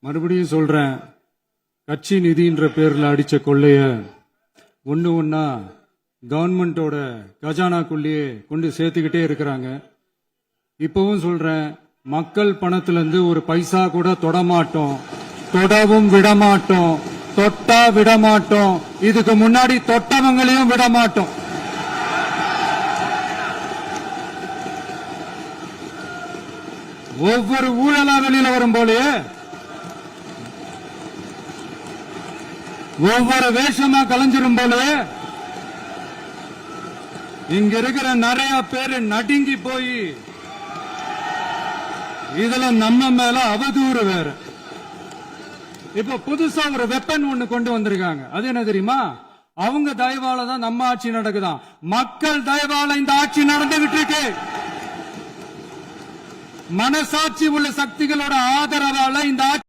மறுபடியும் சொல்றேன், கட்சி நிதின்ற பேர்ல அடிச்ச கொள்ளைய ஒண்ணு ஒன்னா கவர்மெண்டோட கஜானாக்குள்ளேயே கொண்டு சேர்த்துக்கிட்டே இருக்கிறாங்க. இப்பவும் சொல்றேன், மக்கள் பணத்துல இருந்து ஒரு பைசா கூட தொடமாட்டோம், தொடவும் விடமாட்டோம், தொட்டா விடமாட்டோம், இதுக்கு முன்னாடி தொட்டவங்களையும் விடமாட்டோம். ஒவ்வொரு ஊழலா வெளியில வரும் போலயே ஒவ்வொரு வேஷமா கலைஞ்சிரும் போலயே இங்க இருக்கிற நிறைய பேரு நடுங்கி போய் இதுல நம்ம மேல அவதூறு வேற. இப்ப புதுசா ஒரு வெப்பன் ஒண்ணு கொண்டு வந்திருக்காங்க. அது என்ன தெரியுமா? அவங்க தயவால தான் நம்ம ஆட்சி நடக்குதான். மக்கள் தயவால இந்த ஆட்சி நடந்துகிட்டு இருக்கு. மனசாட்சி உள்ள சக்திகளோட ஆதரவால இந்த ஆட்சி